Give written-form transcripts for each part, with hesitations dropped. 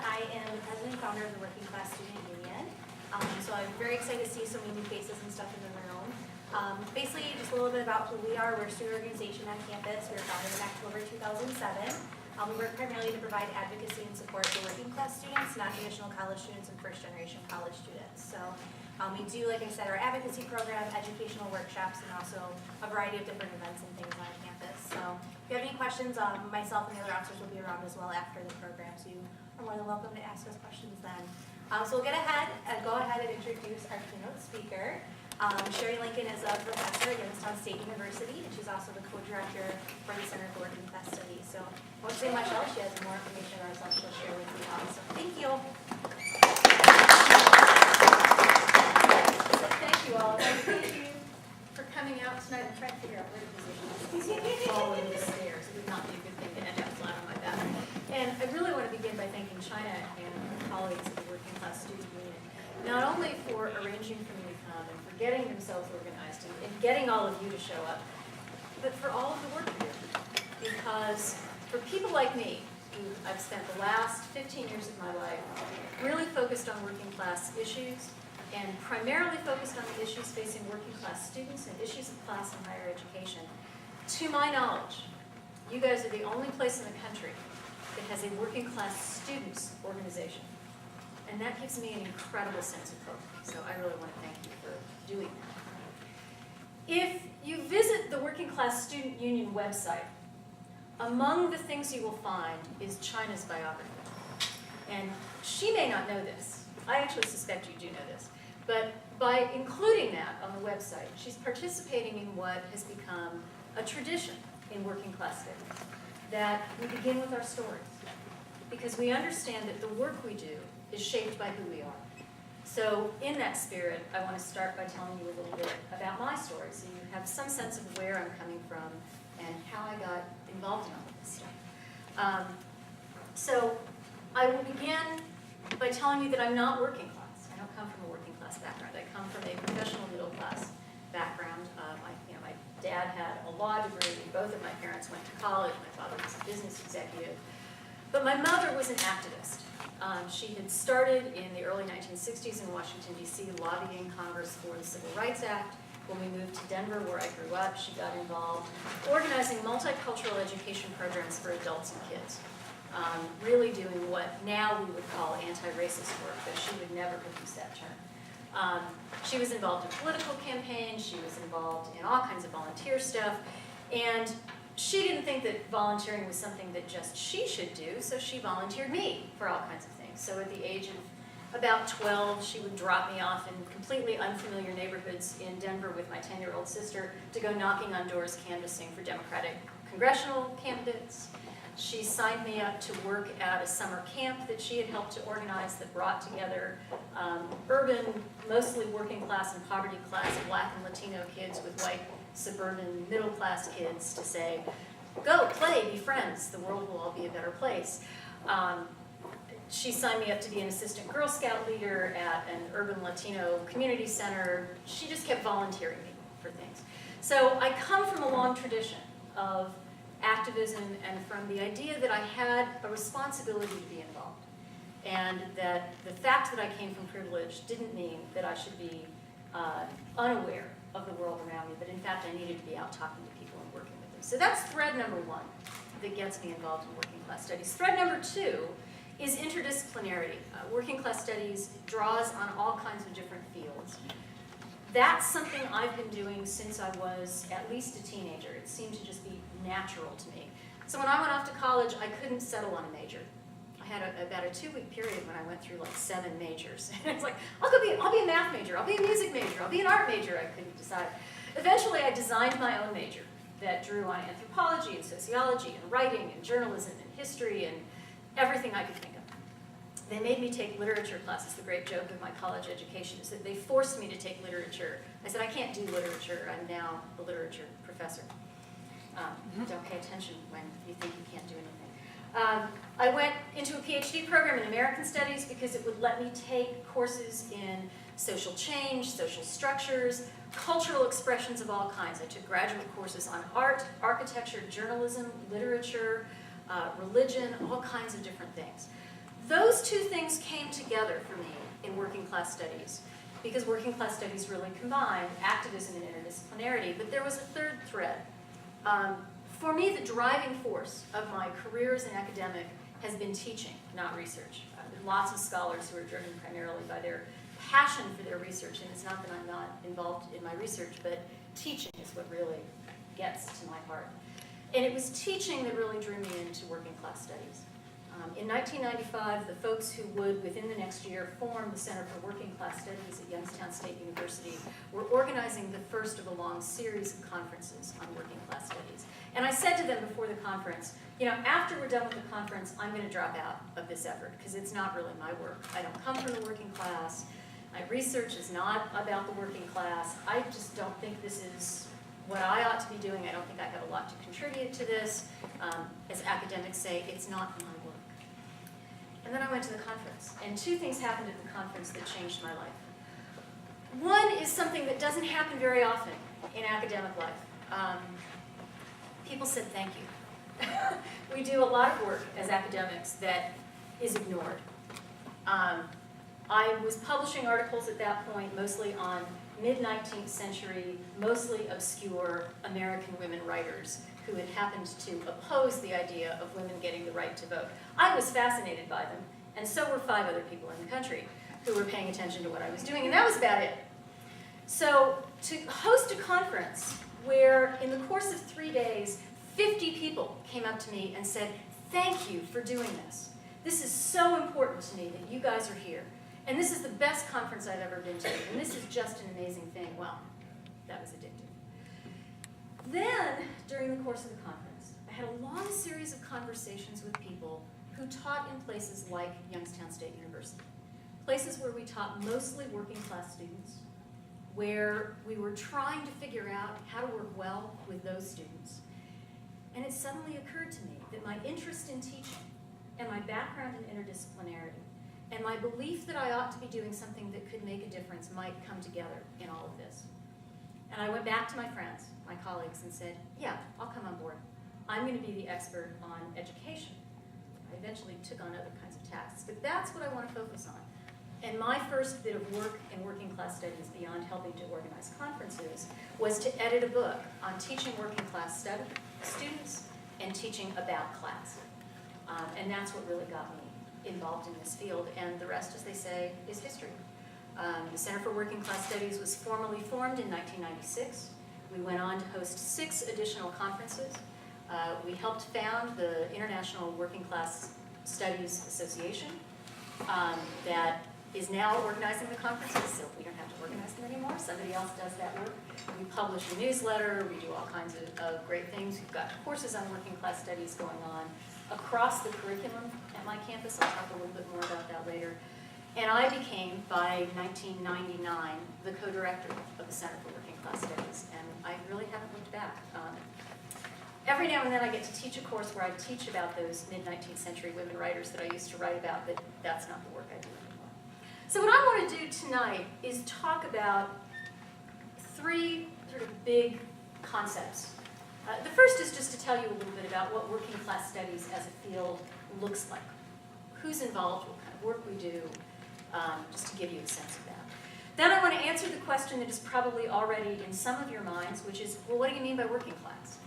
I am the president and founder of the Working Class Student Union. So I'm very excited to see so many new faces and stuff in the room. Basically, just a little bit about who we are. We're a student organization on campus. We were founded in October 2007. We work primarily to provide advocacy and support for working class students, non-traditional college students, and first-generation college students. So we do, like I said, our advocacy program, educational workshops, and also a variety of different events and things on campus. So if you have any questions, myself and the other officers will be around as well after the program, so you are more than welcome to ask us questions then. So we'll go ahead and introduce our keynote speaker. Sherry Linkon is a professor at Youngstown State University, and she's also the co-director for the Center for Working Class Studies. So I won't say much else. She has more information about herself she'll share with you all. So thank you. Thank you all. Thank you for coming out tonight. I'm trying to figure out where to position this. Following the stairs. It would not be a good thing to end up flat on my back. And I really want to begin by thanking China and her colleagues at the Working Class Student Union, not only for arranging for me to come and for getting themselves organized and getting all of you to show up, but for all of the work we do. Because for people like me, who I've spent the last 15 years of my life really focused on working class issues and primarily focused on the issues facing working class students and issues of class in higher education, to my knowledge, you guys are the only place in the country that has a working class students organization. And that gives me an incredible sense of hope. So I really want to thank you for doing that. If you visit the Working Class Student Union website, among the things you will find is China's biography. And she may not know this. I actually suspect you do know this. But by including that on the website, she's participating in what has become a tradition in working class studies, that we begin with our stories. Because we understand that the work we do is shaped by who we are. So in that spirit, I want to start by telling you a little bit about my story, so you have some sense of where I'm coming from and how I got involved in all of this stuff. So I will begin by telling you that I'm not working class. I don't come from a working class background. I come from a professional middle class background. My dad had a law degree. Both of my parents went to college. My father was a business executive. But my mother was an activist. She had started in the early 1960s in Washington, D.C., lobbying Congress for the Civil Rights Act. When we moved to Denver, where I grew up, she got involved organizing multicultural education programs for adults and kids, really doing what now we would call anti-racist work, but she would never have used that term. She was involved in political campaigns. She was involved in all kinds of volunteer stuff. And she didn't think that volunteering was something that just she should do, so she volunteered me for all kinds of things. So at the age of about 12, she would drop me off in completely unfamiliar neighborhoods in Denver with my 10-year-old sister to go knocking on doors canvassing for Democratic congressional candidates. She signed me up to work at a summer camp that she had helped to organize that brought together urban, mostly working class and poverty class, Black and Latino kids with white suburban middle class kids to say, go, play, be friends, the world will all be a better place. She signed me up to be an assistant Girl Scout leader at an urban Latino community center. She just kept volunteering me for things. So I come from a long tradition of activism and from the idea that I had a responsibility to be involved. And that the fact that I came from privilege didn't mean that I should be unaware of the world around me, but in fact I needed to be out talking to people and working with them. So that's thread number one that gets me involved in working class studies. Thread number two is interdisciplinarity. Working class studies draws on all kinds of different fields. That's something I've been doing since I was at least a teenager. It seemed to just be natural to me. So when I went off to college, I couldn't settle on a major. I had about a 2-week period when I went through like 7 majors. And it's like, I'll be a math major, I'll be a music major, I'll be an art major. I couldn't decide. Eventually, I designed my own major that drew on anthropology and sociology and writing and journalism and history and everything I could think of. They made me take literature classes. The great joke of my college education is that they forced me to take literature. I said, I can't do literature. I'm now a literature professor. Don't pay attention when you think you can't do anything. I went into a PhD program in American Studies because it would let me take courses in social change, social structures, cultural expressions of all kinds. I took graduate courses on art, architecture, journalism, literature, religion, all kinds of different things. those two things came together for me in working class studies, because working class studies really combined activism and interdisciplinarity, but there was a third thread. For me, the driving force of my career as an academic has been teaching, not research. There are lots of scholars who are driven primarily by their passion for their research, and it's not that I'm not involved in my research, but teaching is what really gets to my heart. And it was teaching that really drew me into working class studies. In 1995, the folks who would, within the next year, form the Center for Working Class Studies at Youngstown State University were organizing the first of a long series of conferences on working class studies. And I said to them before the conference, you know, after we're done with the conference, I'm going to drop out of this effort, because it's not really my work. I don't come from the working class. My research is not about the working class. I just don't think this is what I ought to be doing. I don't think I have a lot to contribute to this. As academics say, it's not my work. And then I went to the conference, and two things happened at the conference that changed my life. One is something that doesn't happen very often in academic life. People said thank you. We do a lot of work as academics that is ignored. I was publishing articles at that point, mostly on mid-19th century, mostly obscure American women writers who had happened to oppose the idea of women getting the right to vote. I was fascinated by them, and so were 5 other people in the country who were paying attention to what I was doing, and that was about it. So to host a conference where in the course of 3 days, 50 people came up to me and said, thank you for doing this. This is so important to me that you guys are here. And this is the best conference I've ever been to, and this is just an amazing thing. Well, that was addictive. Then, during the course of the conference, I had a long series of conversations with people who taught in places like Youngstown State University, places where we taught mostly working class students, where we were trying to figure out how to work well with those students. And it suddenly occurred to me that my interest in teaching and my background in interdisciplinarity and my belief that I ought to be doing something that could make a difference might come together in all of this. And I went back to my friends, my colleagues, and said, yeah, I'll come on board. I'm going to be the expert on education. I eventually took on other kinds of tasks, but that's what I want to focus on. And my first bit of work in working class studies, beyond helping to organize conferences, was to edit a book on teaching working class students and teaching about class. And that's what really got me involved in this field, and the rest, as they say, is history. The Center for Working Class Studies was formally formed in 1996. We went on to host 6 additional conferences. We helped found the International Working Class Studies Association that is now organizing the conferences, so we don't have to organize them anymore. Somebody else does that work. We publish a newsletter. We do all kinds of great things. We've got courses on working class studies going on across the curriculum at my campus. I'll talk a little bit more about that later. And I became, by 1999, the co-director of the Center for Working Class Studies, and I really haven't looked back. Every now and then I get to teach a course where I teach about those mid-19th century women writers that I used to write about, but that's not the work I do anymore. So what I want to do tonight is talk about 3 sort of big concepts. The first is just to tell you a little bit about what working class studies as a field looks like. Who's involved, what kind of work we do, just to give you a sense of that. Then I want to answer the question that is probably already in some of your minds, which is, well, what do you mean by working class?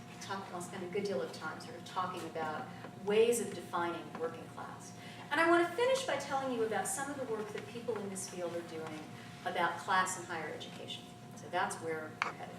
I'll spend a good deal of time sort of talking about ways of defining working class. And I want to finish by telling you about some of the work that people in this field are doing about class and higher education. So that's where we're headed.